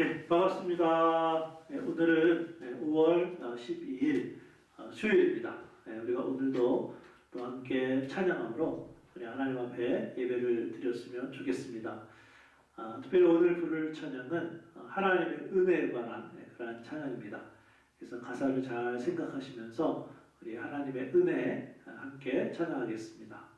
예, 반갑습니다. 예, 오늘은 5월 12일 수요일입니다. 예, 우리가 오늘도 또 함께 찬양함으로 우리 하나님 앞에 예배를 드렸으면 좋겠습니다. 특별히 오늘 부를 찬양은 하나님의 은혜에 관한 그런 찬양입니다. 그래서 가사를 잘 생각하시면서 우리 하나님의 은혜에 함께 찬양하겠습니다.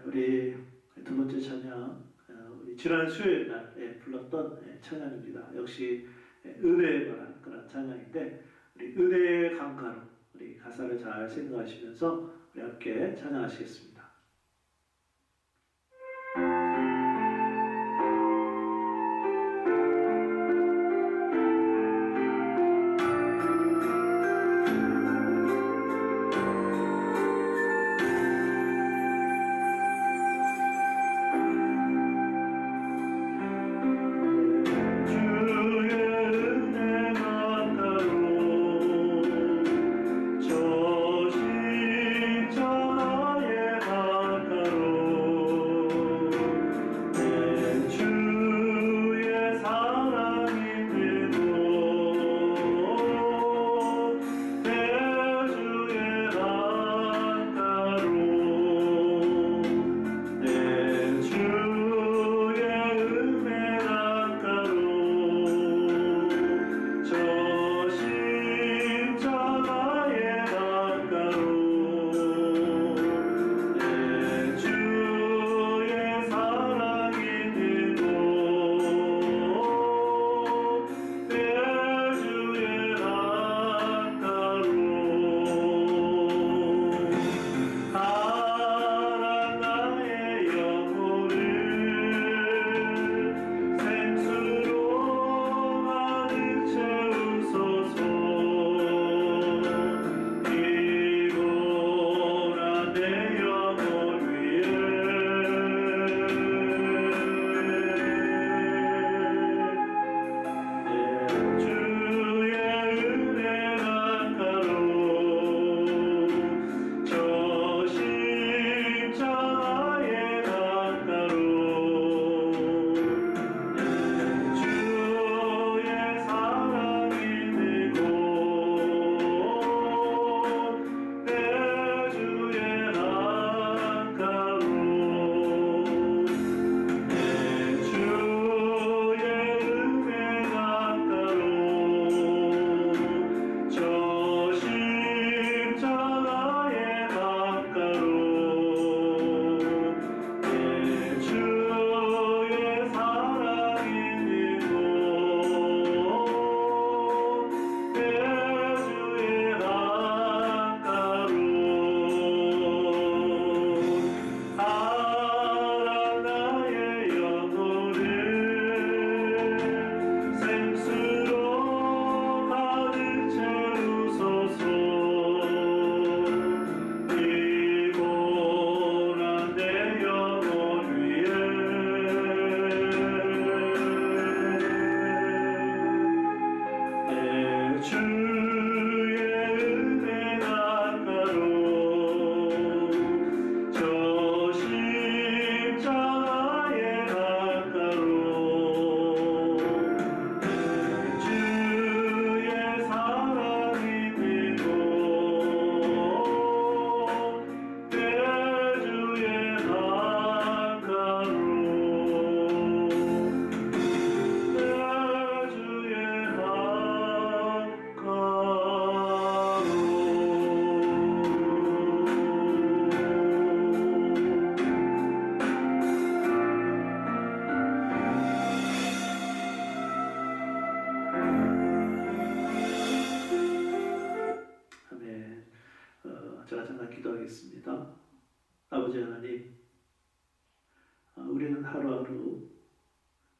우리 두 번째 찬양, 우리 지난 수요일 날 불렀던 찬양입니다. 역시 은혜에 관한 그런 찬양인데, 우리 은혜의 강가로 우리 가사를 잘 생각하시면서 우리 함께 찬양하시겠습니다. 주의 은혜가 가로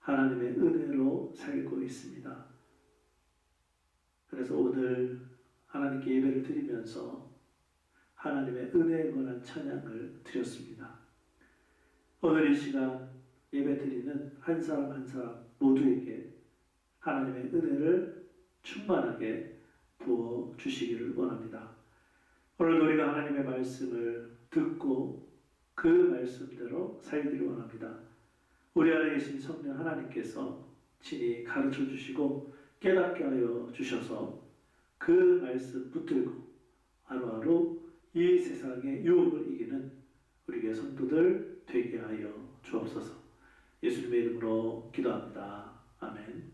하나님의 은혜로 살고 있습니다. 그래서 오늘 하나님께 예배를 드리면서 하나님의 은혜에 관한 찬양을 드렸습니다. 오늘 이 시간 예배 드리는 한 사람 한 사람 모두에게 하나님의 은혜를 충만하게 부어 주시기를 원합니다. 오늘도 우리가 하나님의 말씀을 듣고 그 말씀대로 살기를 원합니다. 우리 안에 계신 성령 하나님께서 친히 가르쳐 주시고 깨닫게 하여 주셔서 그 말씀 붙들고 하루하루 이 세상의 유혹을 이기는 우리의 성도들 되게 하여 주옵소서. 예수님의 이름으로 기도합니다. 아멘.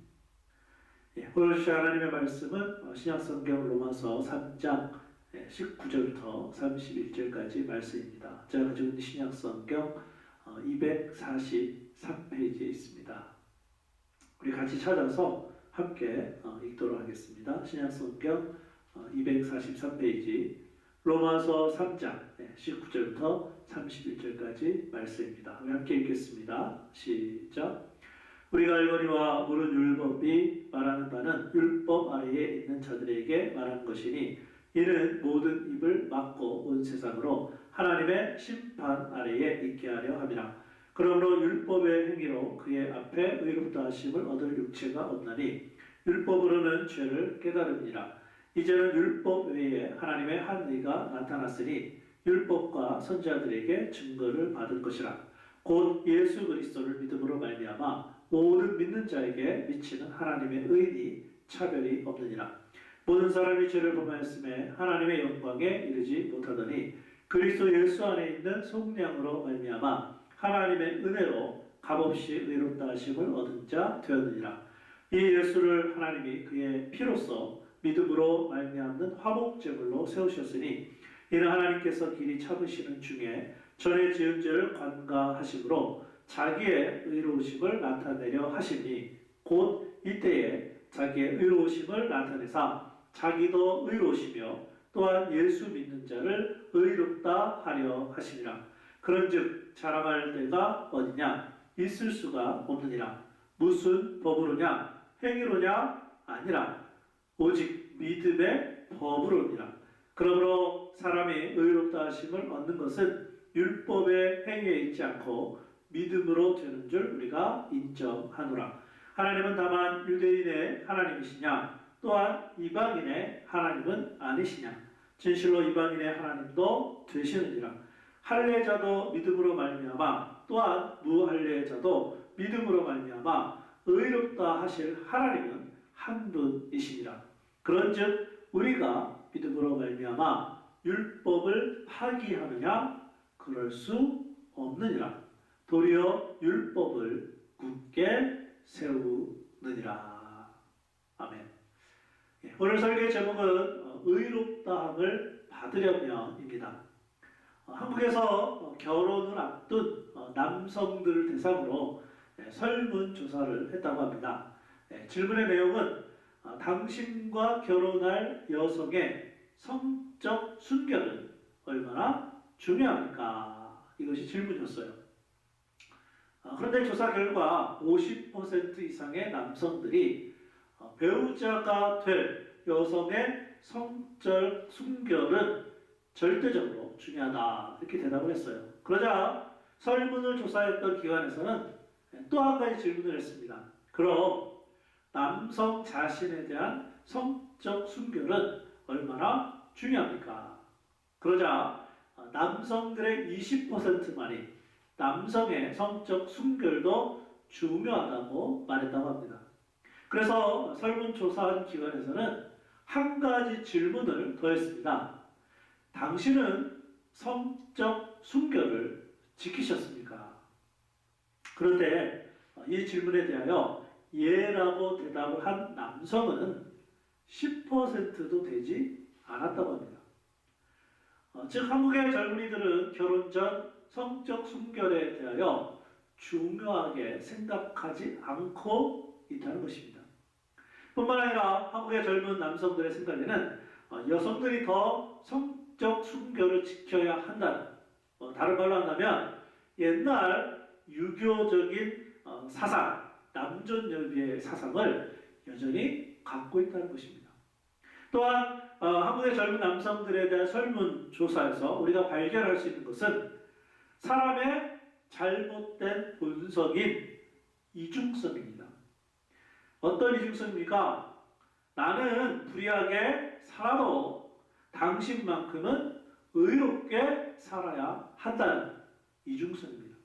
오늘 하나님의 말씀은 신약성경 로마서 3장 19절부터 31절까지 말씀입니다. 제가 가지고 있는 신약성경 243페이지에 있습니다. 우리 같이 찾아서 함께 읽도록 하겠습니다. 신약성경 243페이지 로마서 3장 19절부터 31절까지 말씀입니다. 우리 함께 읽겠습니다. 시작. 우리가 알거니와 물은 율법이 말하는 바는 율법 아래에 있는 자들에게 말하는 것이니 이는 모든 입을 막고 온 세상으로 하나님의 심판 아래에 있게 하려 함이라. 그러므로 율법의 행위로 그의 앞에 의롭다 하심을 얻을 육체가 없나니 율법으로는 죄를 깨달음이라. 이제는 율법 외에 하나님의 한 의가 나타났으니 율법과 선지자들에게 증거를 받을 것이라. 곧 예수 그리스도를 믿음으로 말미암아 모든 믿는 자에게 미치는 하나님의 의니 차별이 없느니라. 모든 사람이 죄를 범하였음에 하나님의 영광에 이르지 못하더니 그리스도 예수 안에 있는 속량으로 말미암아 하나님의 은혜로 값없이 의롭다 하심을 얻은 자 되었느니라. 이 예수를 하나님이 그의 피로써 믿음으로 말미암는 화목제물로 세우셨으니 이는 하나님께서 길이 참으시는 중에 전에 지은 죄를 관가하심으로 자기의 의로우심을 나타내려 하시니 곧 이때에 자기의 의로우심을 나타내사 자기도 의로우시며 또한 예수 믿는 자를 의롭다 하려 하시니라. 그런즉 자랑할 데가 어디냐? 있을 수가 없느니라. 무슨 법으로냐? 행위로냐? 아니라 오직 믿음의 법으로니라. 그러므로 사람이 의롭다 하심을 얻는 것은 율법의 행위에 있지 않고 믿음으로 되는 줄 우리가 인정하노라. 하나님은 다만 유대인의 하나님이시냐? 또한 이방인의 하나님은 아니시냐? 진실로 이방인의 하나님도 되시느니라. 할례자도 믿음으로 말미암아 또한 무할례자도 믿음으로 말미암아 의롭다 하실 하나님은 한 분이시니라. 그런즉 우리가 믿음으로 말미암아 율법을 파기하느냐? 그럴 수 없느니라. 도리어 율법을 굳게 세우느니라. 아멘. 오늘 설교의 제목은 의롭다함을 받으려면입니다. 한국에서 결혼을 앞둔 남성들을 대상으로 설문조사를 했다고 합니다. 질문의 내용은 당신과 결혼할 여성의 성적 순결은 얼마나 중요합니까? 이것이 질문이었어요. 그런데 조사 결과 50% 이상의 남성들이 배우자가 될 여성의 성적 순결은 절대적으로 중요하다 이렇게 대답을 했어요. 그러자 설문을 조사했던 기관에서는 또 한 가지 질문을 했습니다. 그럼 남성 자신에 대한 성적 순결은 얼마나 중요합니까? 그러자 남성들의 20%만이 남성의 성적 순결도 중요하다고 말했다고 합니다. 그래서 설문조사한 기관에서는 한 가지 질문을 더했습니다. 당신은 성적 순결을 지키셨습니까? 그런데 이 질문에 대하여 예라고 대답을 한 남성은 10%도 되지 않았다고 합니다. 즉 한국의 젊은이들은 결혼 전 성적 순결에 대하여 중요하게 생각하지 않고 있다는 것입니다. 뿐만 아니라 한국의 젊은 남성들의 생각에는 여성들이 더 성적 순결을 지켜야 한다는, 다른 말로 한다면 옛날 유교적인 사상 남존여비의 사상을 여전히 갖고 있다는 것입니다. 또한 한국의 젊은 남성들에 대한 설문조사에서 우리가 발견할 수 있는 것은 사람의 잘못된 본성인 이중성입니다. 어떤 이중성입니까? 나는 불의하게 살아도 당신만큼은 의롭게 살아야 한다는 이중성입니다.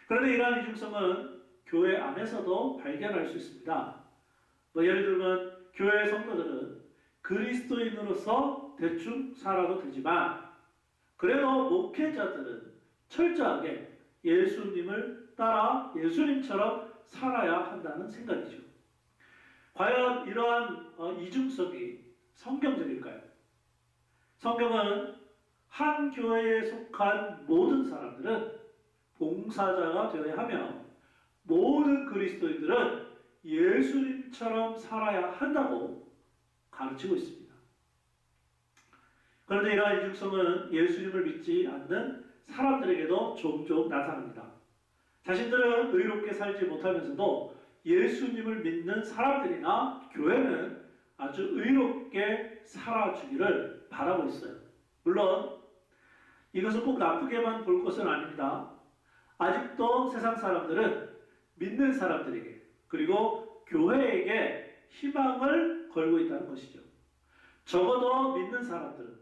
그런데 이러한 이중성은 교회 안에서도 발견할 수 있습니다. 예를 들면 교회 성도들은 그리스도인으로서 대충 살아도 되지만 그래도 목회자들은 철저하게 예수님을 따라 예수님처럼 살아야 한다는 생각이죠. 과연 이러한 이중성이 성경적일까요? 성경은 한 교회에 속한 모든 사람들은 봉사자가 되어야 하며 모든 그리스도인들은 예수님처럼 살아야 한다고 가르치고 있습니다. 그런데 이러한 이중성은 예수님을 믿지 않는 사람들에게도 종종 나타납니다. 자신들은 의롭게 살지 못하면서도 예수님을 믿는 사람들이나 교회는 아주 의롭게 살아주기를 바라고 있어요. 물론 이것을 꼭 나쁘게만 볼 것은 아닙니다. 아직도 세상 사람들은 믿는 사람들에게 그리고 교회에게 희망을 걸고 있다는 것이죠. 적어도 믿는 사람들은,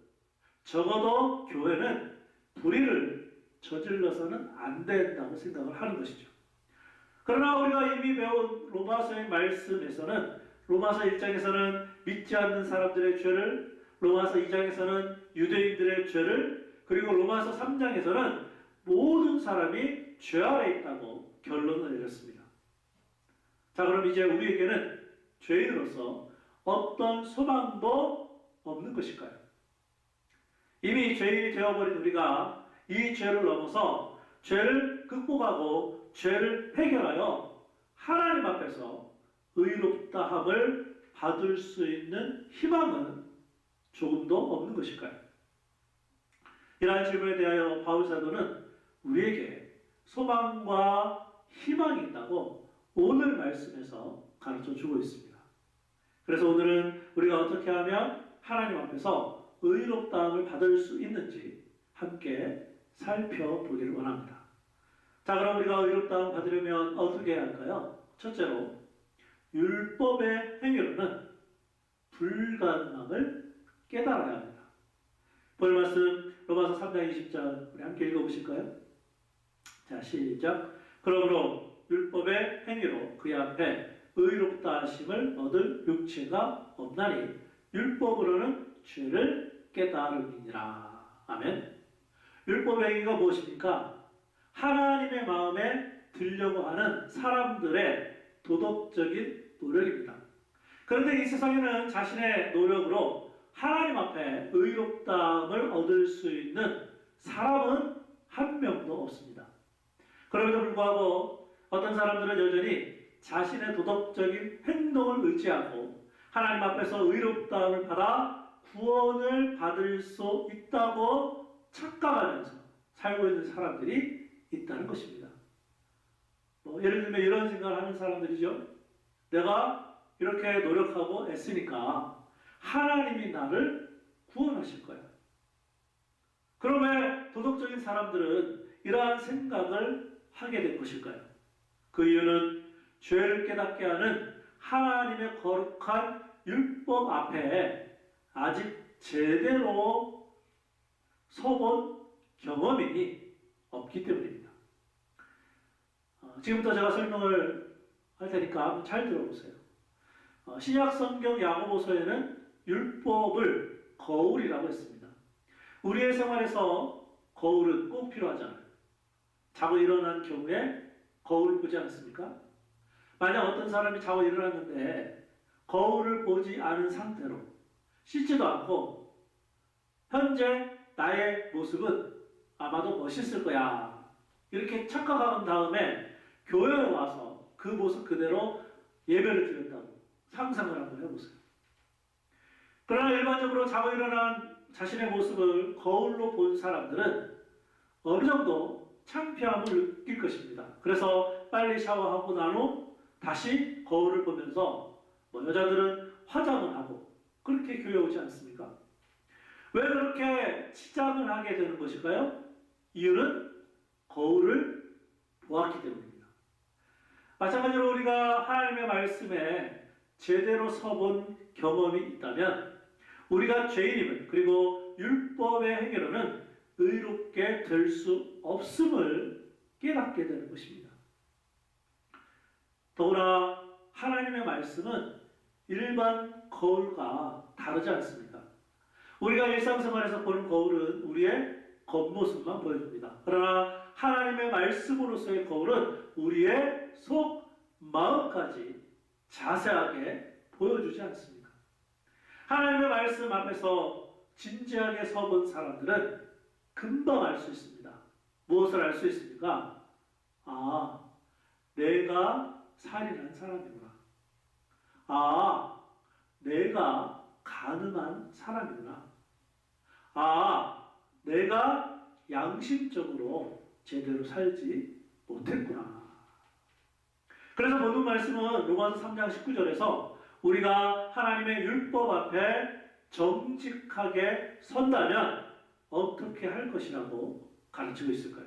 적어도 교회는 불의를 저질러서는 안 된다고 생각을 하는 것이죠. 그러나 우리가 이미 배운 로마서의 말씀에서는 로마서 1장에서는 믿지 않는 사람들의 죄를, 로마서 2장에서는 유대인들의 죄를, 그리고 로마서 3장에서는 모든 사람이 죄 아래 있다고 결론을 내렸습니다. 자, 그럼 이제 우리에게는 죄인으로서 어떤 소망도 없는 것일까요? 이미 죄인이 되어버린 우리가 이 죄를 넘어서 죄를 극복하고 죄를 해결하여 하나님 앞에서 의롭다함을 받을 수 있는 희망은 조금도 없는 것일까요? 이러한 질문에 대하여 바울 사도는 우리에게 소망과 희망이 있다고 오늘 말씀에서 가르쳐 주고 있습니다. 그래서 오늘은 우리가 어떻게 하면 하나님 앞에서 의롭다함을 받을 수 있는지 함께 살펴보기를 원합니다. 자, 그럼 우리가 의롭다함을 받으려면 어떻게 해야 할까요? 첫째로 율법의 행위로는 불가능함을 깨달아야 합니다. 볼 말씀 로마서 3장 20절 우리 함께 읽어보실까요? 자, 시작. 그러므로 율법의 행위로 그의 앞에 의롭다 하심을 얻을 육체가 없나니 율법으로는 죄를 깨달음이니라. 아멘. 율법의 행위가 무엇입니까? 하나님의 마음에 들려고 하는 사람들의 도덕적인 노력입니다. 그런데 이 세상에는 자신의 노력으로 하나님 앞에 의롭다함을 얻을 수 있는 사람은 한 명도 없습니다. 그럼에도 불구하고 어떤 사람들은 여전히 자신의 도덕적인 행동을 의지하고 하나님 앞에서 의롭다함을 받아 구원을 받을 수 있다고 착각하면서 살고 있는 사람들이 있다는 것입니다. 예를 들면 이런 생각을 하는 사람들이죠. 내가 이렇게 노력하고 애쓰니까 하나님이 나를 구원하실 거야. 그럼 왜 도덕적인 사람들은 이러한 생각을 하게 된 것일까요? 그 이유는 죄를 깨닫게 하는 하나님의 거룩한 율법 앞에 아직 제대로 서본 경험이 없기 때문입니다. 지금부터 제가 설명을 할 테니까 잘 들어보세요. 신약 성경 야고보서에는 율법을 거울이라고 했습니다. 우리의 생활에서 거울은 꼭 필요하잖아요. 자고 일어난 경우에 거울을 보지 않습니까? 만약 어떤 사람이 자고 일어났는데 거울을 보지 않은 상태로 씻지도 않고 현재 나의 모습은 아마도 멋있을 거야 이렇게 착각한 다음에 교회에 와서 그 모습 그대로 예배를 드렸다고 상상을 한번 해보세요. 그러나 일반적으로 자고 일어난 자신의 모습을 거울로 본 사람들은 어느 정도 창피함을 느낄 것입니다. 그래서 빨리 샤워하고 난 후 다시 거울을 보면서 여자들은 화장을 하고 그렇게 교회 오지 않습니까? 왜 그렇게 치장을 하게 되는 것일까요? 이유는 거울을 보았기 때문입니다. 마찬가지로 우리가 하나님의 말씀에 제대로 서본 경험이 있다면 우리가 죄인임을 그리고 율법의 행위로는 의롭게 될 수 없음을 깨닫게 되는 것입니다. 더구나 하나님의 말씀은 일반 거울과 다르지 않습니다. 우리가 일상생활에서 보는 거울은 우리의 겉모습만 보여줍니다. 그러나 하나님의 말씀으로서의 거울은 우리의 속 마음까지 자세하게 보여주지 않습니까? 하나님의 말씀 앞에서 진지하게 서본 사람들은 금방 알 수 있습니다. 무엇을 알 수 있습니까? 아, 내가 살인한 사람이구나. 아, 내가 가늠한 사람이구나. 아, 내가 양심적으로 제대로 살지 못했구나. 그래서 본문 말씀은 로마서 3장 19절에서 우리가 하나님의 율법 앞에 정직하게 선다면 어떻게 할 것이라고 가르치고 있을까요?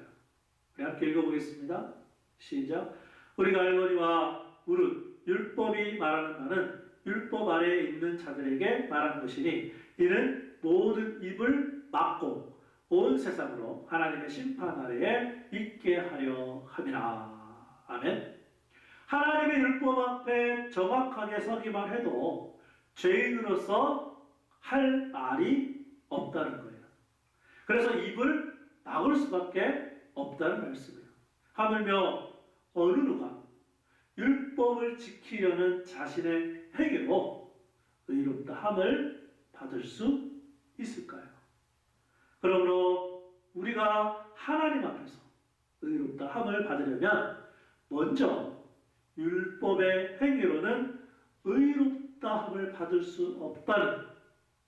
우리 함께 읽어보겠습니다. 시작. 우리가 알거니와 무릇 율법이 말하는 바는 율법 아래에 있는 자들에게 말하는 것이니 이는 모든 입을 막고 온 세상으로 하나님의 심판 아래에 있게 하려 함이라. 아멘. 하나님의 율법 앞에 정확하게 서기만 해도 죄인으로서 할 말이 없다는 거예요. 그래서 입을 막을 수밖에 없다는 말씀이에요. 하물며 어느 누가 율법을 지키려는 자신의 행위로 의롭다 함을 받을 수 있을까요? 그러므로 우리가 하나님 앞에서 의롭다 함을 받으려면 먼저 율법의 행위로는 의롭다 함을 받을 수 없다는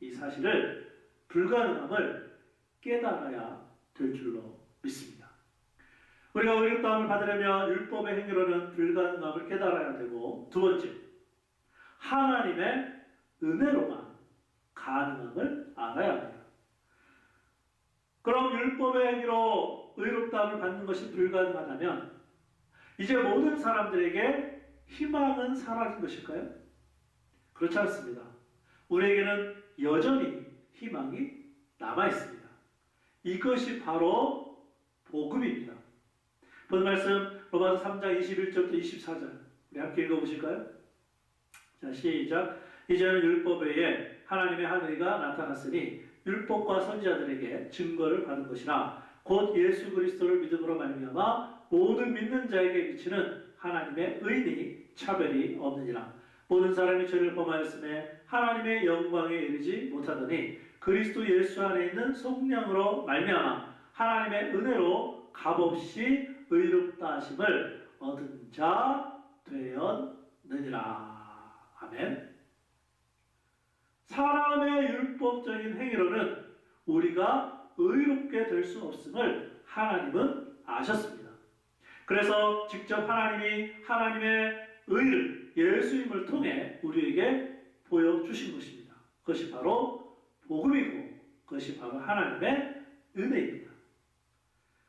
이 사실을 불가능함을 깨달아야 될 줄로 믿습니다. 우리가 의롭다함을 받으려면 율법의 행위로는 불가능함을 깨달아야 되고, 두 번째, 하나님의 은혜로만 가능함을 알아야 합니다. 그럼 율법의 행위로 의롭다함을 받는 것이 불가능하다면 이제 모든 사람들에게 희망은 사라진 것일까요? 그렇지 않습니다. 우리에게는 여전히 희망이 남아있습니다. 이것이 바로 복음입니다. 본 말씀 로마서 3장 21절부터 24절 우리 함께 읽어보실까요? 자, 시작. 이제는 율법 외에 하나님의 하늘이가 나타났으니 율법과 선지자들에게 증거를 받은 것이나 곧 예수 그리스도를 믿음으로 말미암아 모든 믿는 자에게 비치는 하나님의 의니 차별이 없느니라. 모든 사람이 죄를 범하였음에 하나님의 영광에 이르지 못하더니 그리스도 예수 안에 있는 성령으로 말미암아 하나님의 은혜로 값없이 의롭다 하심을 얻은 자 되었느니라. 아멘. 사람의 율법적인 행위로는 우리가 의롭게 될 수 없음을 하나님은 아셨습니다. 그래서 직접 하나님이 하나님의 의를 예수님을 통해 우리에게 보여주신 것입니다. 그것이 바로 복음이고 그것이 바로 하나님의 은혜입니다.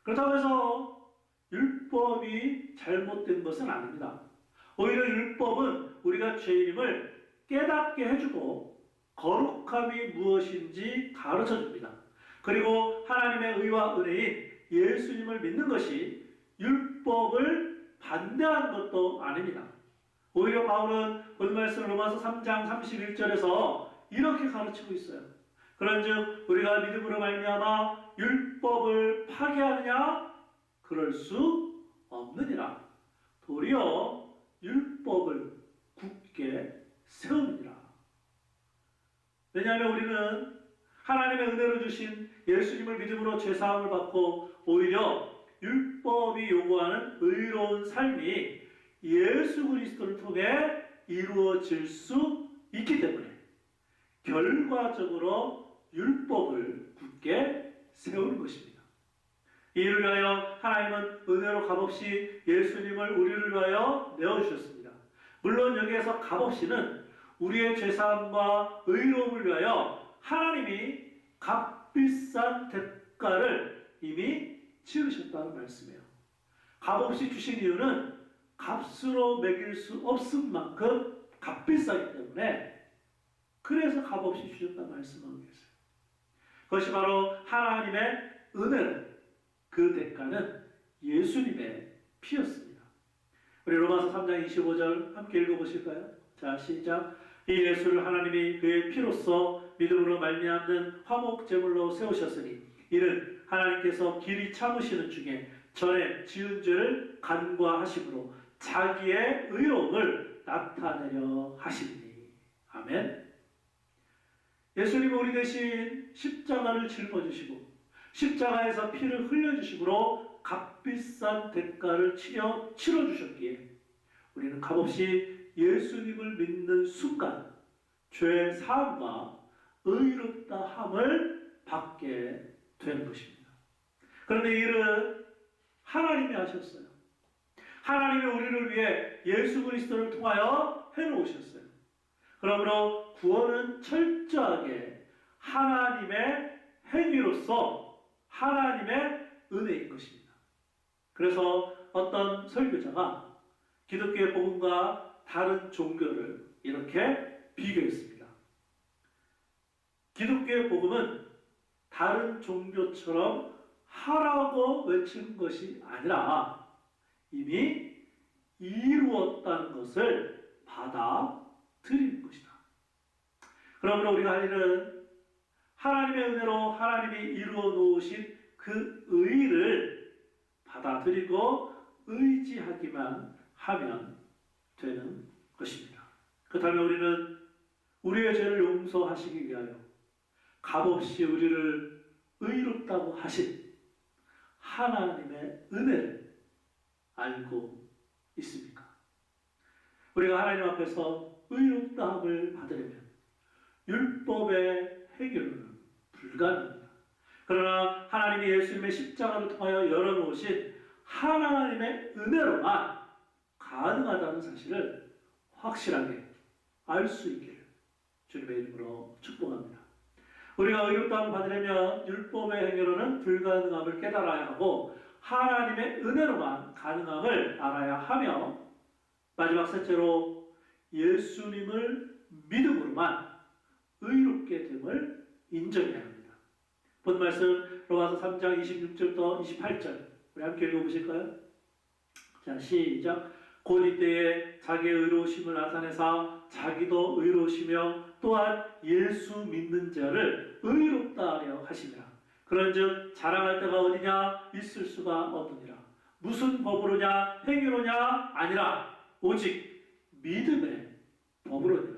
그렇다고 해서 율법이 잘못된 것은 아닙니다. 오히려 율법은 우리가 죄인임을 깨닫게 해주고 거룩함이 무엇인지 가르쳐줍니다. 그리고 하나님의 의와 은혜인 예수님을 믿는 것이 율법을 반대하는 것도 아닙니다. 오히려 바울은 본 말씀 로마서 3장 31절에서 이렇게 가르치고 있어요. 그런즉 우리가 믿음으로 말미암아 율법을 파괴하느냐? 그럴 수 없느니라. 도리어 율법을 굳게 세우느니라. 왜냐하면 우리는 하나님의 은혜로 주신 예수님을 믿음으로 죄사함을 받고 오히려 율법이 요구하는 의로운 삶이 예수 그리스도를 통해 이루어질 수 있기 때문에 결과적으로 율법을 굳게 세우는 것입니다. 이를 위하여 하나님은 은혜로 값없이 예수님을 우리를 위하여 내어주셨습니다. 물론 여기에서 값없이는 우리의 죄사함과 의로움을 위하여 하나님이 값비싼 대가를 이미 치르셨다는 말씀이에요. 값없이 주신 이유는 값으로 매길 수 없을 만큼 값비싸기 때문에 그래서 값없이 주셨다는 말씀하고 계세요. 그것이 바로 하나님의 은혜로 그 대가는 예수님의 피였습니다. 우리 로마서 3장 25절 함께 읽어보실까요? 자, 시작. 이 예수를 하나님이 그의 피로써 믿음으로 말미암는 화목 제물로 세우셨으니 이는 하나님께서 길이 참으시는 중에 전에 지은 죄를 간과하심으로 자기의 의로움을 나타내려 하시니. 아멘. 예수님은 우리 대신 십자가를 짊어지시고 십자가에서 피를 흘려주심으로 값비싼 대가를 치러주셨기에 우리는 값없이 예수님을 믿는 순간 죄 사함과 의롭다함을 받게 되는 것입니다. 그런데 이 일은 하나님이 하셨어요. 하나님이 우리를 위해 예수 그리스도를 통하여 해놓으셨어요. 그러므로 구원은 철저하게 하나님의 행위로서 하나님의 은혜인 것입니다. 그래서 어떤 설교자가 기독교의 복음과 다른 종교를 이렇게 비교했습니다. 기독교의 복음은 다른 종교처럼 하라고 외치는 것이 아니라 이미 이루었다는 것을 받아들이는 것이다. 그러므로 우리가 할 일은 하나님의 은혜로 하나님이 이루어 놓으신 그 의를 받아들이고 의지하기만 하면 되는 것입니다. 그렇다면 우리는 우리의 죄를 용서하시기 위하여 값없이 우리를 의롭다고 하신 하나님의 은혜를 알고 있습니까? 우리가 하나님 앞에서 의롭다함을 받으려면 율법의 행위로는 불가능합니다. 그러나 하나님이 예수님의 십자가를 통하여 열어놓으신 하나님의 은혜로만 가능하다는 사실을 확실하게 알 수 있기를 주님의 이름으로 축복합니다. 우리가 의롭다함을 받으려면 율법의 행위로는 불가능함을 깨달아야 하고 하나님의 은혜로만 가능함을 알아야 하며 마지막 셋째로 예수님을 믿음으로만 의롭게 됨을 인정해야 합니다. 본 말씀 로마서 3장 26절부터 28절 우리 함께 읽어보실까요? 자, 시작. 곧 이때에 자기의 의로우심을 나타내사 자기도 의로우시며 또한 예수 믿는 자를 의롭다 하려 하시니라. 그런즉 자랑할 때가 어디냐? 있을 수가 없느니라. 무슨 법으로냐? 행위로냐? 아니라 오직 믿음의 법으로니라.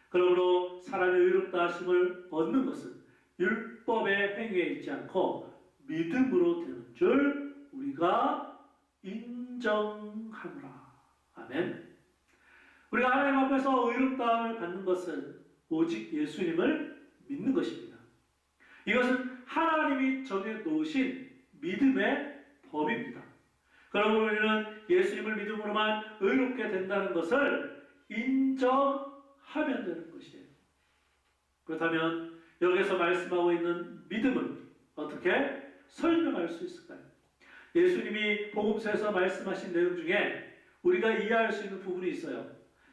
그러므로 사람의 의롭다 하심을 얻는 것은 율법의 행위에 있지 않고 믿음으로 되는 줄 우리가 인정하노라. 아멘. 우리가 하나님 앞에서 의롭다함을 받는 것은 오직 예수님을 믿는 것입니다. 이것은 하나님이 정해놓으신 믿음의 법입니다. 그러므로 우리는 예수님을 믿음으로만 의롭게 된다는 것을 인정하면 되는 것이에요. 그렇다면 여기서 말씀하고 있는 믿음을 어떻게 설명할 수 있을까요? 예수님이 복음서에서 말씀하신 내용 중에 우리가 이해할 수 있는 부분이 있어요.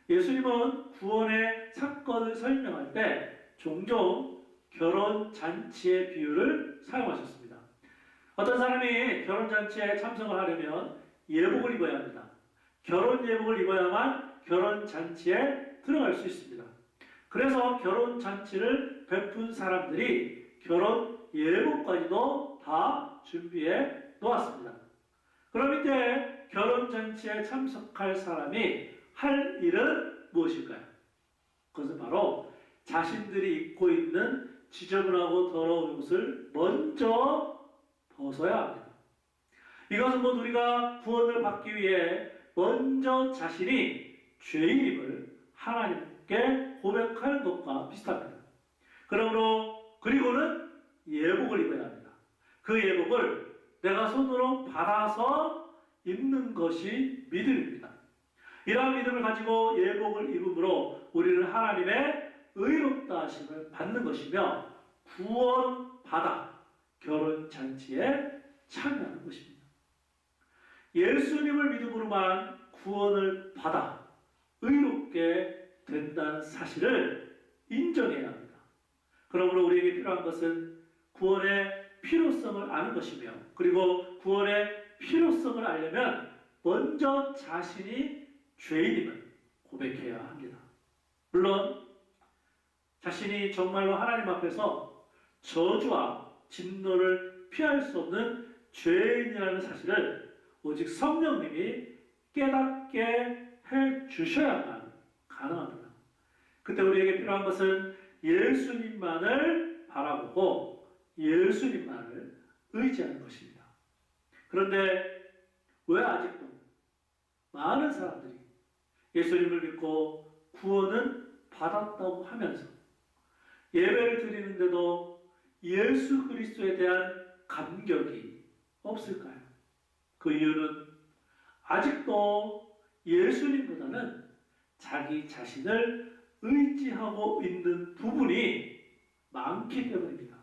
예수님은 구원의 사건을 설명할 때 종종 결혼잔치의 비유를 사용하셨습니다. 어떤 사람이 결혼잔치에 참석을 하려면 예복을 입어야 합니다. 결혼 예복을 입어야만 결혼잔치에 들어갈 수 있습니다. 그래서 결혼잔치를 베푼 사람들이 결혼 예복까지도 다 준비해 놓았습니다. 그럼 이때 결혼잔치에 참석할 사람이 할 일은 무엇일까요? 그것은 바로 자신들이 입고 있는 지저분하고 더러운 옷을 먼저 벗어야 합니다. 이것은 곧 우리가 구원을 받기 위해 먼저 자신이 죄인임을 하나님께 고백하는 것과 비슷합니다. 그리고는 예복을 입어야 합니다. 그 예복을 내가 손으로 받아서 입는 것이 믿음입니다. 이러한 믿음을 가지고 예복을 입음으로 우리는 하나님의 의롭다 하심을 받는 것이며 구원받아 결혼잔치에 참여하는 것입니다. 예수님을 믿음으로만 구원을 받아 의롭게 된다는 사실을 인정해야 합니다. 그러므로 우리에게 필요한 것은 구원의 필요성을 아는 것이며, 그리고 구원의 필요성을 알려면 먼저 자신이 죄인임을 고백해야 합니다. 물론 자신이 정말로 하나님 앞에서 저주와 진노를 피할 수 없는 죄인이라는 사실을 오직 성령님이 깨닫게 해 주셔야만 가능합니다. 그때 우리에게 필요한 것은 예수님만을 바라보고 예수님만을 의지하는 것입니다. 그런데 왜 아직도 많은 사람들이 예수님을 믿고 구원은 받았다고 하면서 예배를 드리는데도 예수 그리스도에 대한 감격이 없을까요? 그 이유는 아직도 예수님보다는 자기 자신을 의지하고 있는 부분이 많기 때문입니다.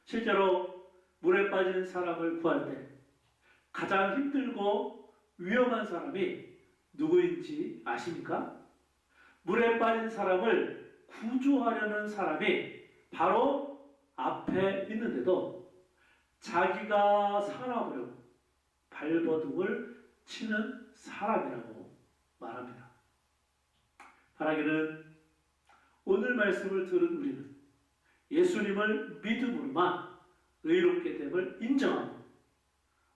실제로 물에 빠진 사람을 구할 때 가장 힘들고 위험한 사람이 누구인지 아십니까? 물에 빠진 사람을 구조하려는 사람이 바로 앞에 있는데도 자기가 살아보려고 발버둥을 치는 사람이라고 말합니다. 바라기는 오늘 말씀을 들은 우리는 예수님을 믿음으로만 의롭게 됨을 인정하고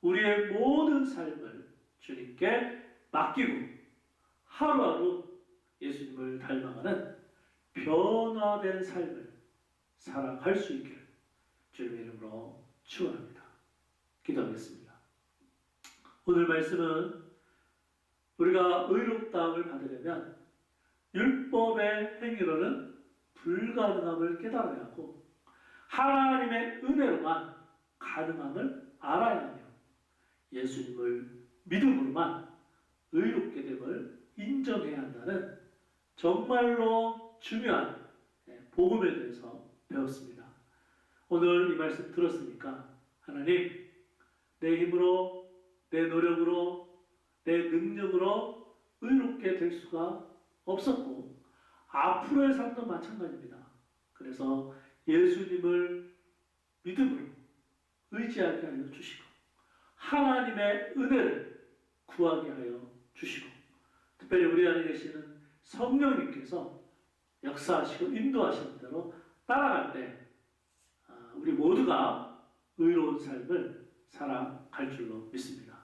우리의 모든 삶을 주님께 맡기고 하루하루 예수님을 닮아가는 변화된 삶을 살아갈 수 있기를 주님의 이름으로 축원합니다. 기도하겠습니다. 오늘 말씀은 우리가 의롭다함을 받으려면 율법의 행위로는 불가능함을 깨달아야 하고 하나님의 은혜로만 가능함을 알아야 하며 예수님을 믿음으로만 의롭게 됨을 인정해야 한다는 정말로 중요한 복음에 대해서 배웠습니다. 오늘 이 말씀 들었으니까 하나님, 내 힘으로, 내 노력으로, 내 능력으로 의롭게 될 수가 없었고 앞으로의 삶도 마찬가지입니다. 그래서 예수님을 믿음으로 의지하게 하여 주시고 하나님의 은혜를 구하게 하여 주시고 특별히 우리 안에 계시는 성령님께서 역사하시고 인도하시는 대로 따라갈 때 우리 모두가 의로운 삶을 살아갈 줄로 믿습니다.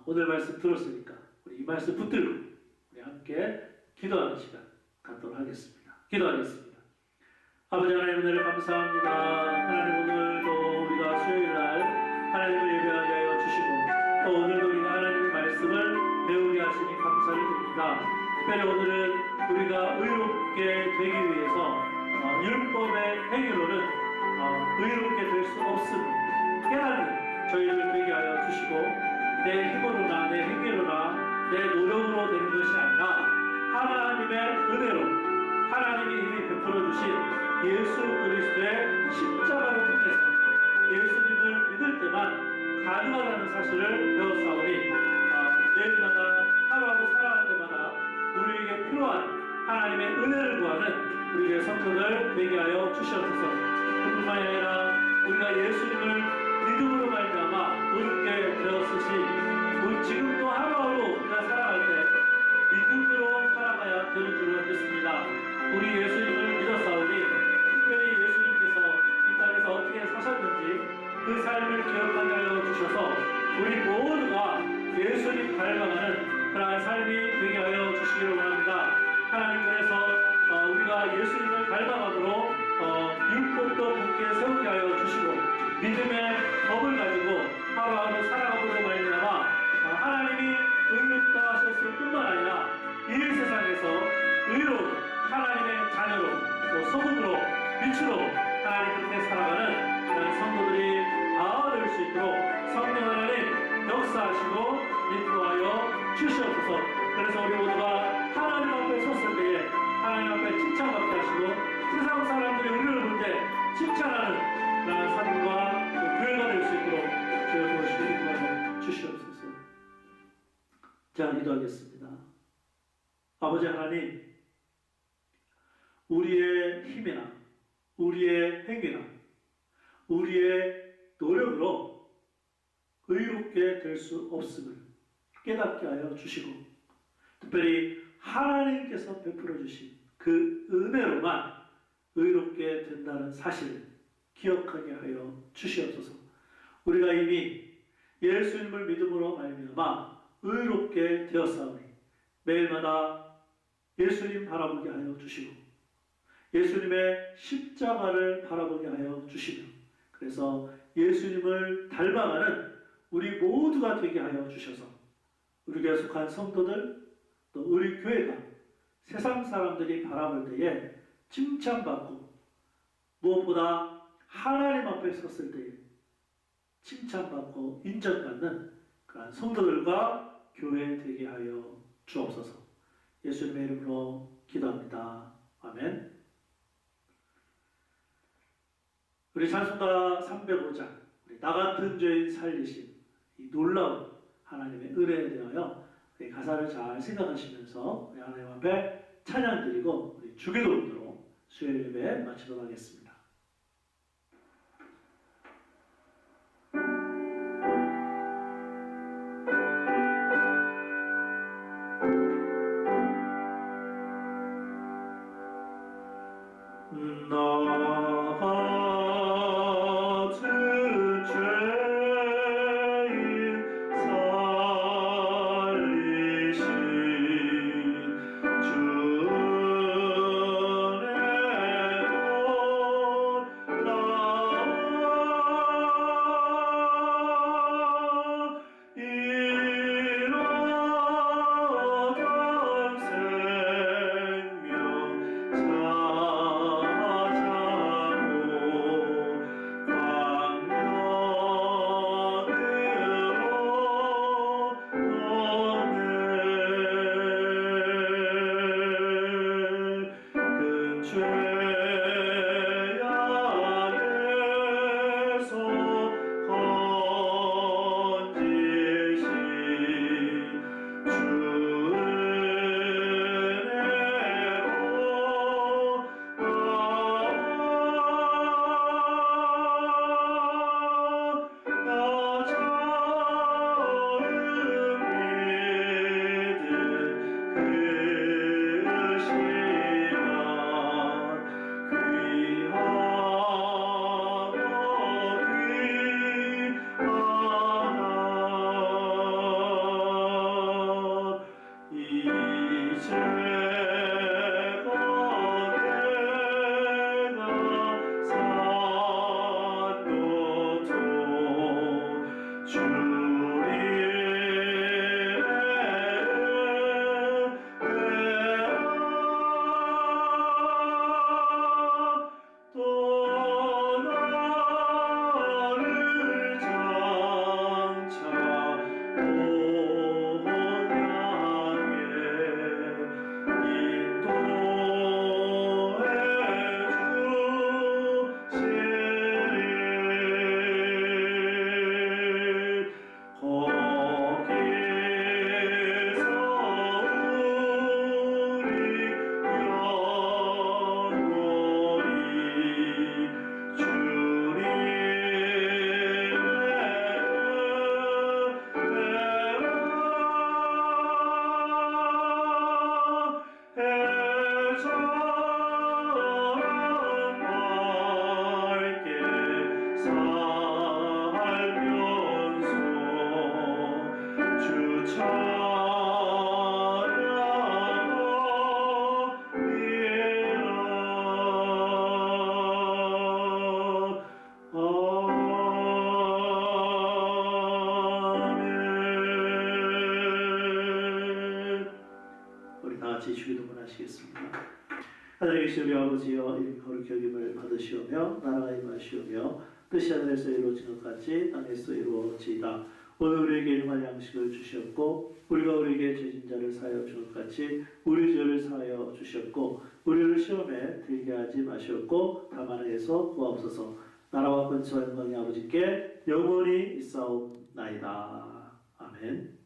오늘 말씀 들었으니까 우리 이 말씀 붙들고 우리 함께 기도하는 시간 갖도록 하겠습니다. 기도하겠습니다. 아버지 하나님 은혜를 감사합니다. 하나님 오늘도 우리가 수요일날 하나님을 예배하게 하여 주시고 또 오늘도 우리가 하나님의 말씀을 배우게 하시니 감사를 드립니다. 특별히 오늘은 우리가 의롭게 되기 위해서 율법의 행위로는 의롭게 될 수 없음을 깨닫는 저희를 되게 하여 주시고 내 힘으로나 내 행위로나 내 노력으로 되는 것이 아니라 하나님의 은혜로 하나님이 이미 베풀어 주신 예수 그리스도의 십자가를 통해서 예수님을 믿을 때만 가능하다는 사실을 배웠사오니 매일마다 하루하루 살아갈 때마다 우리에게 필요한 하나님의 은혜를 구하는 우리의 성도들 되게 하여 주시옵소서. 그뿐만 아니라 우리가 예수님을 믿음으로 말미암아 의롭게 되었으시 우리 지금도 하루하루 우리가 살아갈 때 믿음으로 살아가야 되는 줄을 믿습니다. 우리 예수님을 믿었사오니 특별히 예수님께서 이 땅에서 어떻게 사셨는지 그 삶을 기억하게 하여 주셔서 우리 모두가 예수님 닮아가는 그러한 삶이 되게 하여 주시기를 원합니다. 하나님 그래서 우리가 예수님을 닮아감으로 율법도 굳게 세우게 하여 주시고 믿음의 법을 가지고 하루하루 살아가므로 말미암아 하나님이 의롭다 하셨을 뿐만 아니라 이 세상에서 의로운 하나님의 자녀로 또 소금으로 빛으로 하나님 끝에 살아가는 그런 성도들이 다 될 수 있도록 성령 하나님 역사하시고 인도하여 주시옵소서. 주시옵소서. 그래서 우리 모두가 하나님 앞에 섰을 때에 하나님 앞에 칭찬받게 하시고 세상 사람들이 우리를 볼 때 칭찬하는 그러한 삶과 교회가 될 수 있도록 주여 도와주시고 인도하여 주시옵소서. 자, 기도하겠습니다. 아버지 하나님, 우리의 힘이나 우리의 행위나 우리의 노력으로 의롭게 될 수 없음을 깨닫게 하여 주시고, 특별히 하나님께서 베풀어 주신 그 은혜로만 의롭게 된다는 사실을 기억하게 하여 주시옵소서. 우리가 이미 예수님을 믿음으로 말미암아 의롭게 되었사오니 매일마다 예수님 바라보게 하여 주시고 예수님의 십자가를 바라보게 하여 주시며, 그래서 예수님을 닮아가는 우리 모두가 되게 하여 주셔서 우리 교회에 속한 성도들, 또 우리 교회가 세상 사람들이 바라볼 때에 칭찬받고 무엇보다 하나님 앞에 섰을 때에 칭찬받고 인정받는 그런 성도들과 교회 되게 하여 주옵소서. 예수님의 이름으로 기도합니다. 아멘. 우리 찬송가 305장, 우리 나 같은 죄인 살리신 이 놀라운 하나님의 은혜에 대하여 우리 가사를 잘 생각하시면서 우리 하나님 앞에 찬양 드리고 우리 주기도문으로 수요일 예배 마치도록 하겠습니다. 하늘에 계신 우리 아버지여, 이름 거룩히 여김을 받으시오며 나라가 임하시오며 뜻이 하늘에서 이루어진 것 같이 땅에서 이루어지이다. 오늘 우리에게 일용할 양식을 주시었고 우리가 우리에게 죄진 자를 사하여 준 것 같이 우리 죄를 사하여 주시었고 우리를 시험에 들게 하지 마시었고 다만 악에서 구하옵소서. 나라와 권세와 영광이 아버지께 영원히 있사옵나이다. 아멘.